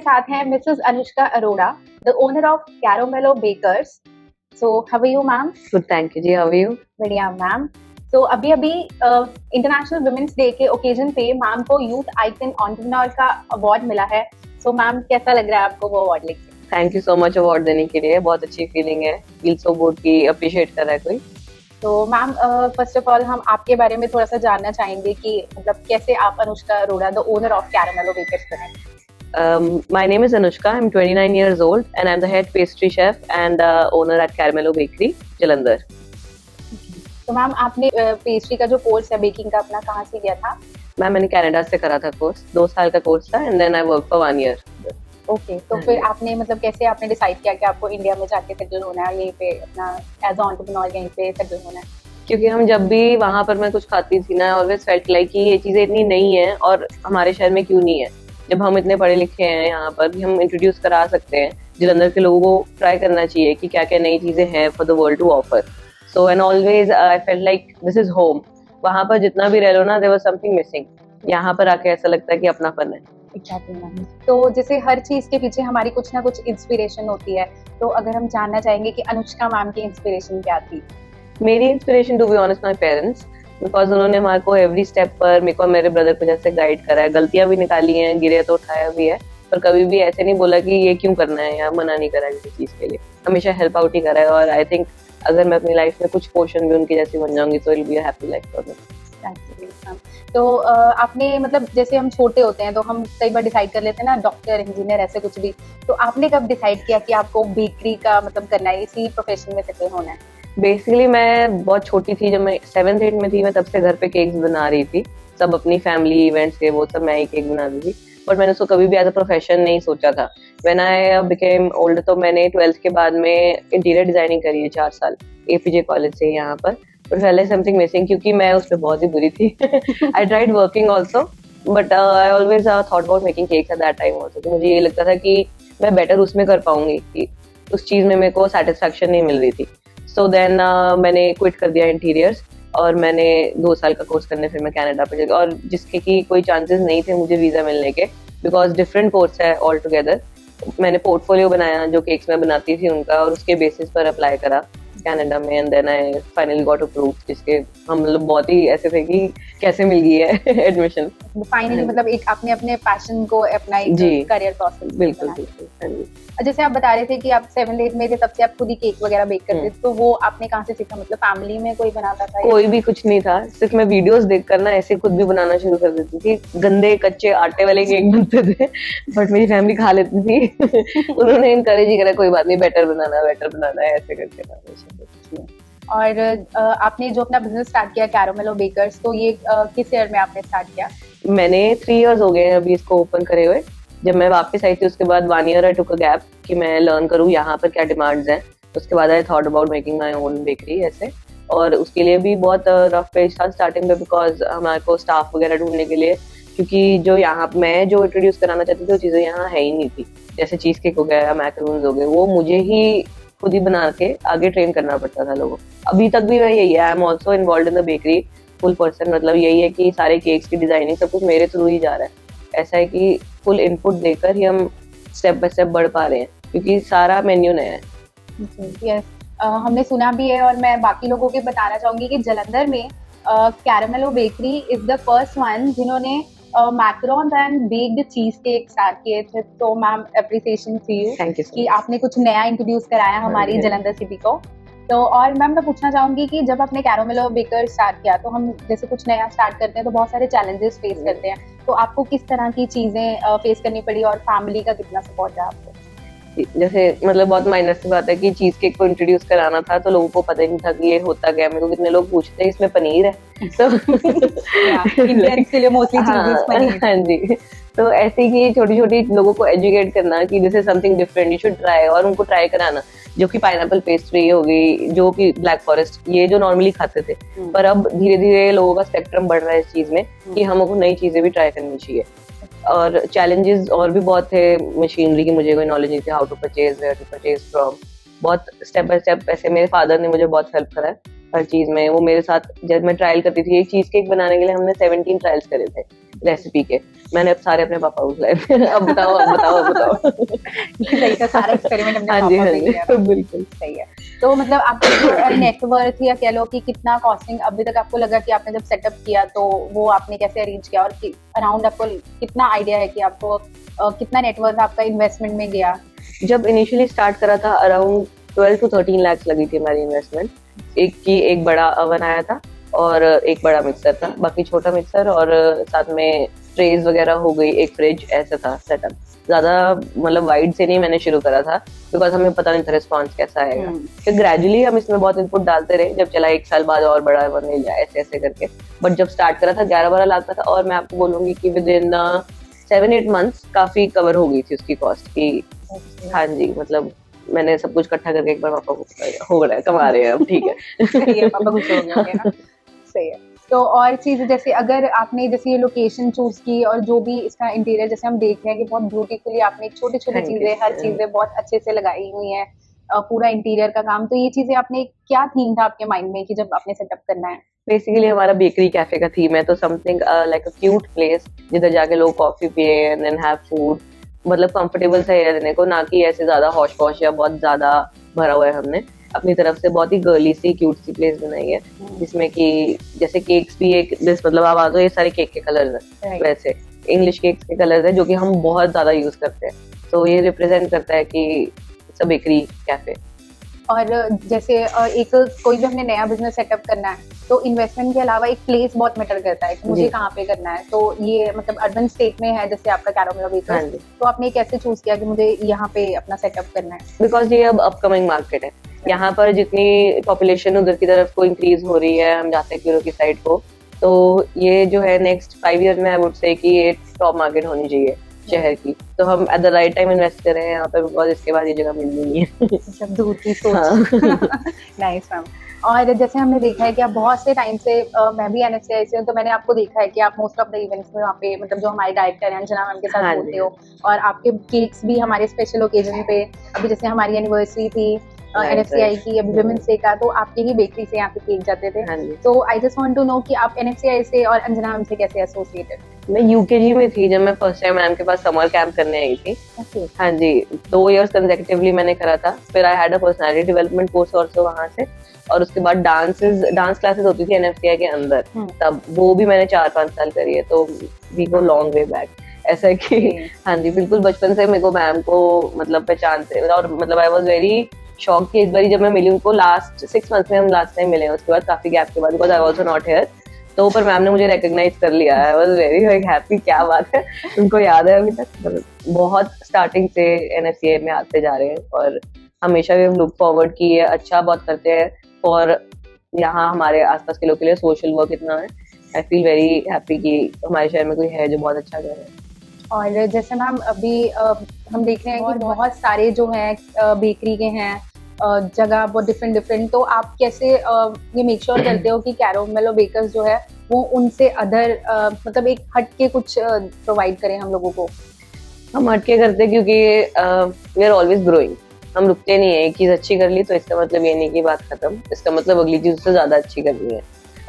साथ हैं Mrs Anushka Arora, the owner of Caramelo Bakers. So how are you ma'am? Good, thank you ji. How are you? बढ़िया ma'am. तो अभी international women's day के occasion पे ma'am को यूथ आइकन एंटरप्रेन्योर का अवार्ड मिला है। सो मैम, कैसा लग रहा है आपको वो अवार्ड लेके? Thank you so much award देने के लिए, बहुत अच्छी फीलिंग है। फील सो गुड कि अप्रिशिएट कर रहा है कोई। तो मैम, फर्स्ट ऑफ ऑल हम आपके बारे में थोड़ा सा जानना चाहेंगे कि मतलब कैसे आप Anushka Arora, the owner of Caramelo Bakers बने। My name is Anushka. I'm 29 years old and I'm the head pastry chef and owner at Caramello Bakery, Jalandhar. तो मैम, आपने पेस्ट्री का जो कोर्स है बेकिंग का अपना कहाँ से किया था? मैम, मैंने कनाडा से करा था कोर्स, 2 साल का कोर्स था and then I work for 1 year. Okay, तो फिर आपने मतलब कैसे आपने डिसाइड किया कि आपको इंडिया में जाके सेटल होना है, यहीं पे अपना एज एंटरप्रेन्योर यहीं पे सेटल होना है? क्योंकि हम जब भी वहां पर मैं कुछ खाती थी ना, ऑलवेज फेल्ट लाइक कि ये चीजें इतनी नहीं है और हमारे शहर में क्यों नहीं है। जब हम इतने पढ़े लिखे हैं यहाँ पर भी हम इंट्रोड्यूस करा सकते हैं, जलंधर के लोगों को ट्राई करना चाहिए कि क्या क्या नई चीजें हैं for the world to offer. So and always I felt like this is home. वहां पर जितना भी रह लो ना, देयर वाज समथिंग मिसिंग। यहाँ पर आके ऐसा लगता है कि अपनापन है। Exactly ma'am. तो जैसे हर चीज के पीछे हमारी कुछ ना कुछ इंस्पिरेशन होती है, तो अगर हम जानना चाहेंगे कि अनुष्का मैम की इंस्पिरेशन क्या थी? मेरी inspiration to be honest my parents, because उन्होंने हमारे को एवरी स्टेप पर मेरे को मेरे ब्रदर को जैसे गाइड करा है। गलतियां भी निकाली हैं, गिरे तो उठाया भी है, पर कभी भी ऐसे नहीं बोला कि ये क्यों करना है या मना नहीं करा किसी चीज के लिए। हमेशा हेल्प आउट ही करा है और आई थिंक अगर मैं अपनी लाइफ में कुछ पोर्शन भी उनकी जैसी बन जाऊंगी तो it will be a happy life for me. तो आपने मतलब जैसे हम छोटे होते हैं तो हम कई बार डिसाइड कर लेते हैं ना, डॉक्टर, इंजीनियर, ऐसे कुछ भी। तो आपने कब डिसाइड किया कि आपको बेकरी का मतलब करना है, इसी प्रोफेशन में सेटल होना है? बेसिकली मैं बहुत छोटी थी, जब मैं 7th 8th में थी, मैं तब से घर पे केक्स बना रही थी। सब अपनी फैमिली इवेंट्स के वो सब मैं ही केक बना रही थी, बट मैंने उसको कभी भी एज अ प्रोफेशन नहीं सोचा था। व्हेन आई बिकेम ओल्ड तो मैंने 12th के बाद में इंटीरियर डिजाइनिंग करी है 4 साल एपीजे कॉलेज से यहाँ पर। बट पहले समथिंग मिसिंग, क्योंकि मैं उसमें बहुत ही बुरी थी। I tried working also, but I always thought about making cakes at that time also. तो मुझे ये लगता था कि मैं बेटर उसमें कर पाऊंगी, कि उस चीज में मेरे को सेटिस्फेक्शन नहीं मिल रही थी। सो देन मैंने क्विट कर दिया इंटीरियर्स और मैंने 2 साल का कोर्स करने फिर मैं कनाडा पे चली, और जिसके की कोई चांसेस नहीं थे मुझे वीजा मिलने के, बिकॉज डिफरेंट कोर्स है ऑल टुगेदर। मैंने पोर्टफोलियो बनाया जो केक्स में बनाती थी उनका, और उसके बेसिस पर अप्लाई करा कनाडा में and then I finally got approved, जिसके हम लोग बहुत ही ऐसे थे कि कैसे मिल गई है एडमिशन। फाइनली मतलब एक आपने अपने पैशन को अपना एक करियर प्रोसेस। बिल्कुल बिल्कुल। जैसे आप बता रहे थे कि आप 7th 8th में थे, तब से आप खुद ही केक वगैरह बेक करते थे, तो वो आपने कहाँ से सीखा? मतलब फैमिली में कोई बनाता था? कोई भी कुछ नहीं था, सिर्फ मैं वीडियोस देखकर ना ऐसे खुद भी बनाना शुरू कर देती थी। गंदे कच्चे आटे वाले केक बनते थे बट मेरी फैमिली खा लेती थी। उन्होंने इनकरेज ही करा, कोई बात नहीं, बेटर बनाना है ऐसे करके। और आपने जो अपना बिजनेस स्टार्ट किया कैरामेलो बेकर्स, तो ये किस ईयर में आपने स्टार्ट किया? मैंने 3 इयर्स हो गए अभी इसको ओपन करे हुए। जब मैं वापस आई थी उसके बाद 1 year I took a gap कि मैं लर्न करूँ यहाँ पर क्या डिमांड्स हैं। उसके बाद I thought about making my own bakery ऐसे, और उसके लिए भी बहुत रफ पेज था स्टार्टिंग में, बिकॉज हमारे को स्टाफ वगैरह ढूंढने के लिए, क्योंकि जो यहाँ मैं जो इंट्रोड्यूस कराना चाहती थी वो चीज़ें यहाँ है ही नहीं थी। जैसे चीज़ केक हो गया, मैकरून्स हो गए, वो मुझे ही खुद ही बना के आगे ट्रेन करना पड़ता था लोगों को। अभी तक भी मैं यही है, I am also involve in the bakery full person. मतलब यही है कि सारे केक्स की डिजाइनिंग सब कुछ मेरे थ्रू ही जा रहा है। ऐसा है कि फुल इनपुट देकर ही हम स्टेप बाय स्टेप बढ़ पा रहे हैं, क्योंकि सारा मेन्यू नया है। यस, हमने सुना भी है, और मैं बाकी लोगों के बताना चाहूंगी कि जलंधर में Caramelo bakery is the first one जिन्होंने macarons and baked cheese cake start किए थे। तो मैम, एप्रिसिएशन टू यू कि आपने कुछ नया इंट्रोड्यूस कराया हमारी जलंधर सिटी को। तो और मैम, मैं पूछना चाहूंगी कि जब आपने कैरामेलो बेकर स्टार्ट किया, तो हम जैसे कुछ नया स्टार्ट करते हैं तो बहुत सारे चैलेंजेस फेस करते हैं, तो आपको किस तरह की चीजें फेस करनी पड़ी और फैमिली का कितना सपोर्ट रहा आपको? जैसे मतलब बहुत माइनर सी बात है कि चीज केक को इंट्रोड्यूस कराना था तो लोगों को पता ही नहीं था कि ये होता क्या है। मेरे को कितने लोग पूछते हैं इसमें पनीर है, तो इंडियंस के लिए मोस्टली चीजेस पनीर। हाँ जी, तो ऐसे ही छोटी छोटी लोगों को एजुकेट करना कि this is something different, you should try, और उनको ट्राई कराना। जो कि पाइनएप्पल पेस्ट्री हो गई, जो कि ब्लैक फॉरेस्ट, ये जो नॉर्मली खाते थे, पर अब धीरे धीरे लोगों का स्पेक्ट्रम बढ़ रहा है इस चीज में कि हमको नई चीजें भी ट्राई करनी चाहिए। और चैलेंजेस और भी बहुत थे, मशीनरी की मुझे कोई नॉलेज नहीं थी, how to purchase, where to purchase from. बहुत स्टेप बाय स्टेप ऐसे मेरे फादर ने मुझे बहुत हेल्प करा है, हर चीज में। वो मेरे साथ जब मैं ट्रायल करती थी, एक चीज केक बनाने के लिए हमने 17 ट्रायल्स करे थे रेसिपी के, मैंने अब सारे अपने पापा को खिलाए। अब बताओ अब बताओ अब बताओ। सही था, सारा एक्सपेरिमेंट अपने हाँ पापा जी पे हाँ किया जी था। बिल्कुल। सही है। तो मतलब आपका नेटवर्क या कह लो कि कितना कॉस्टिंग अभी तक आपको लगा कि आपने जब सेटअप किया तो वो आपने कैसे अरेंज किया, और अराउंड आपको कितना आइडिया है कि आपको कितना नेटवर्क आपका इन्वेस्टमेंट में गया? जब इनिशियली स्टार्ट करा था अराउंड 12 to 13 लाख लगी थी हमारी इन्वेस्टमेंट। एक बड़ा ओवन आया था और एक बड़ा मिक्सर था, बाकी छोटा मिक्सर और साथ में ट्रेज वगैरह हो गई, एक फ्रिज, ऐसा था सेटअप। ज्यादा मतलब वाइड से नहीं मैंने शुरू करा था, बिकॉज हमें पता नहीं था रिस्पॉन्स कैसा आएगा। फिर ग्रेजुअली हम इसमें बहुत इनपुट डालते रहे, जब चला 1 साल बाद और बड़ा बनने लिया ऐसे ऐसे करके। बट जब स्टार्ट करा था 11-12 लाख का था, और मैं आपको बोलूंगी कि विद इन 7-8 मंथ्स काफी कवर हो गई थी उसकी कॉस्ट की। हाँ जी, मतलब मैंने सब कुछ इकट्ठा करके एक बार पापा को हो रहा है, कमा रहे हैं अब, ठीक है। सही है, पापा खुश हो गए होंगे ना। सही है। तो और चीज जैसे अगर आपने जैसे ये लोकेशन चूज की और जो भी इसका इंटीरियर, जैसे हम देख रहे हैं कि बहुत ब्यूटीफुली आपने छोटी छोटी Thank you. चीजें, हर चीजें बहुत अच्छे से लगाई हुई है, पूरा इंटीरियर का काम, तो ये चीजें आपने क्या थीम था आपके माइंड में कि जब आपने सेटअप करना है? बेसिकली हमारा बेकरी कैफे का थीम है, तो something like a cute place जिधर जाके लोग कॉफी पिए एंड देन हैव फूड, मतलब कंफर्टेबल सा एरिया देने को, ना कि ऐसे ज्यादा हॉश पॉश या बहुत ज्यादा भरा हुआ है। हमने अपनी तरफ से बहुत ही गर्ली सी क्यूट सी प्लेस बनाई है, जिसमें कि जैसे केक्स भी एक मतलब आप आ जाओ, ये सारे केक के कलर्स हैं, वैसे इंग्लिश केक्स के कलर्स हैं जो कि हम बहुत ज्यादा यूज करते हैं, तो ये रिप्रेजेंट करता है कि इट्स अ बेकरी कैफे। और जैसे एक कोई भी हमने नया बिजनेस सेटअप करना है तो इन्वेस्टमेंट के अलावा एक प्लेस बहुत मैटर करता है कि मुझे कहाँ पे करना है। तो ये मतलब अर्बन स्टेट में है जैसे आपका कैरामेलो बेकर्स, तो आपने कैसे चूज किया कि मुझे यहाँ पे अपना सेटअप करना है? बिकॉज ये अब अपकमिंग मार्केट है, यहाँ पर जितनी पॉपुलेशन उधर की तरफ को इंक्रीज हो रही है, हम जाते हैं क्यूरो की साइड को, तो ये जो है नेक्स्ट 5 ईयर में आई वुड से कि ये टॉप मार्केट होनी चाहिए शहर की। तो हम at the right time invest कर रहे हैं यहाँ पे, बिकॉज इसके बाद ये जगह मिलनी नहीं है। जब दूर की सोच। Nice ma'am. और जैसे हमने देखा है कि आप बहुत से टाइम से, मैं भी एनएफसीआई से हूँ, तो मैंने आपको देखा है कि आप मोस्ट ऑफ द इवेंट्स में वहाँ पे मतलब जो हमारे डायरेक्टर हैं अंजना मैम के साथ होते हो, और आपके केक्स भी हमारे स्पेशल ओकेजन पे, अभी जैसे हमारी एनिवर्सरी थी एनएफसीआई की, अभी वुमेन्स डे का, तो आपके ही बेकरी से यहाँ पे केक जाते थे। तो I just want to know कि आप एनएफसीआई से और अंजना मैम से कैसे एसोसिएटेड? मैं यूकेजी में थी जब मैं फर्स्ट टाइम मैम के पास समर कैंप करने आई थी। हाँ जी, 2 इयर्स कंसेक्यूटिवली मैंने करा था। फिर I had a personality development course also वहाँ से, और उसके बाद डांस क्लासेस होती थी एनएफसीआई के अंदर, तब वो भी मैंने 4-5 साल करी है, तो we go long way back. ऐसा है कि हाँ जी, बिल्कुल बचपन से मेरे को मैम को मतलब पहचानते, और मतलब आई वॉज वेरी शॉक कि इस बार जब मैं मिली उनको, लास्ट 6 मंथ्स में हम लास्ट टाइम मिले हैं, उसके बाद काफी गैप के बाद, because I also not here, तो पर मैम ने मुझे रिकॉग्नाइज कर लिया। आई वाज वेरी हैप्पी, क्या बात है, उनको याद है अभी तक। बहुत स्टार्टिंग से एनएफसीआई में आते जा रहे हैं, और हमेशा भी हम लुक फॉरवर्ड की है, अच्छा बहुत करते हैं, और यहाँ हमारे आसपास के लोग के लिए सोशल वर्क इतना है। आई फील वेरी हैप्पी कि हमारे शहर में कोई है जो बहुत अच्छा कर रहा है। और जैसे मैम अभी हम देख रहे हैं कि बहुत सारे जो हैं बेकरी के हैं जगह बहुत डिफरेंट, तो आप कैसे ये मेक श्योर करते हो कि कैरामेलो बेकर्स जो है वो उनसे अदर मतलब एक हट के कुछ प्रोवाइड करें हम लोगों को? हम हटके करते क्योंकि वी आर ऑलवेज ग्रोइंग, हम रुकते नहीं है। एक चीज अच्छी कर ली तो इसका मतलब ये नहीं कि बात खत्म, इसका मतलब अगली चीज उससे ज्यादा अच्छी करनी है।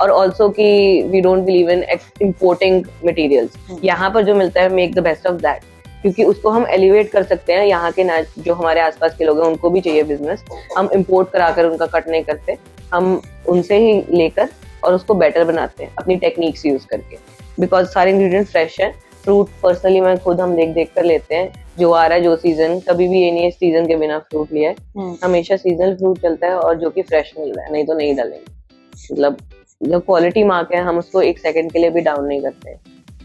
और ऑल्सो कि we don't believe in importing materials, यहाँ पर जो मिलता है make the best of that, क्योंकि उसको हम एलिवेट कर सकते हैं। यहाँ के जो हमारे आसपास के लोग हैं उनको भी चाहिए बिजनेस, हम इम्पोर्ट कराकर उनका कट नहीं करते, हम उनसे ही लेकर और उसको बेटर बनाते हैं अपनी टेक्निक्स यूज करके, बिकॉज सारे इंग्रेडिएंट फ्रेश है। फ्रूट पर्सनली मैं खुद हम देख कर लेते हैं, जो आ रहा है जो सीजन, कभी भी ये नहीं है सीजन के बिना फ्रूट लिया है, हमेशा सीजनल फ्रूट चलता है और जो कि फ्रेश मिल रहा है, नहीं तो नहीं डालेंगे। मतलब जो क्वालिटी मार्क है हम उसको 1 सेकंड के लिए भी डाउन नहीं करते।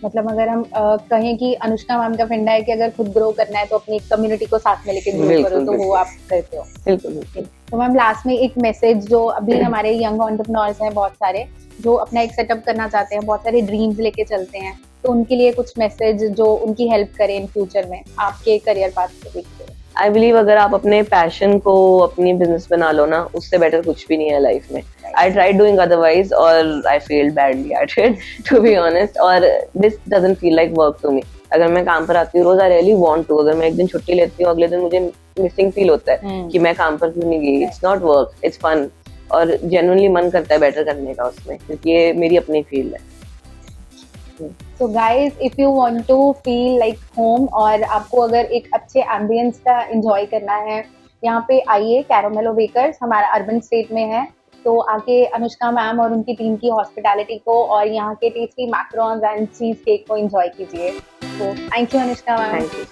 मतलब अगर हम कहें कि अनुष्का मैम का फंडा है कि अगर खुद ग्रो करना है तो अपनी कम्युनिटी को साथ में लेके ग्रो करो, तो वो आप करते हो। बिल्कुल। तो मैम लास्ट में एक मैसेज, जो अभी हमारे यंग एंटरप्रेन्योर्स हैं बहुत सारे जो अपना एक सेटअप करना चाहते हैं, बहुत सारे ड्रीम्स लेके चलते हैं, तो उनके लिए कुछ मैसेज जो उनकी हेल्प करें इन फ्यूचर में आपके करियर पाथ को देखते हुए? आई बिलीव अगर आप अपने पैशन को अपनी बिजनेस बना लो ना, उससे बेटर कुछ भी नहीं है लाइफ में। आई ट्राइड डूइंग अदरवाइज और I failed badly at it, to be honest, और this doesn't feel like work to me. अगर मैं काम पर आती हूँ रोज, आई रियली वांट टू, अगर मैं एक दिन छुट्टी लेती हूँ अगले दिन मुझे मिसिंग फील होता है कि मैं काम पर क्यों नहीं गई। It's not work, it's fun. और जेन्युइनली मन करता है बेटर करने का उसमें, क्योंकि ये मेरी अपनी फील्ड है। So guys, if you want to feel like home और आपको अगर एक अच्छे एम्बियंस का एंजॉय करना है, यहाँ पे आइए कैरामेलो बेकर्स, हमारा अर्बन स्टेट में है। तो आके अनुष्का मैम और उनकी टीम की हॉस्पिटैलिटी को और यहाँ के टेस्टी मैकरोन्स एंड चीज केक को एंजॉय कीजिए। तो thank you Anushka ma'am. Thank you.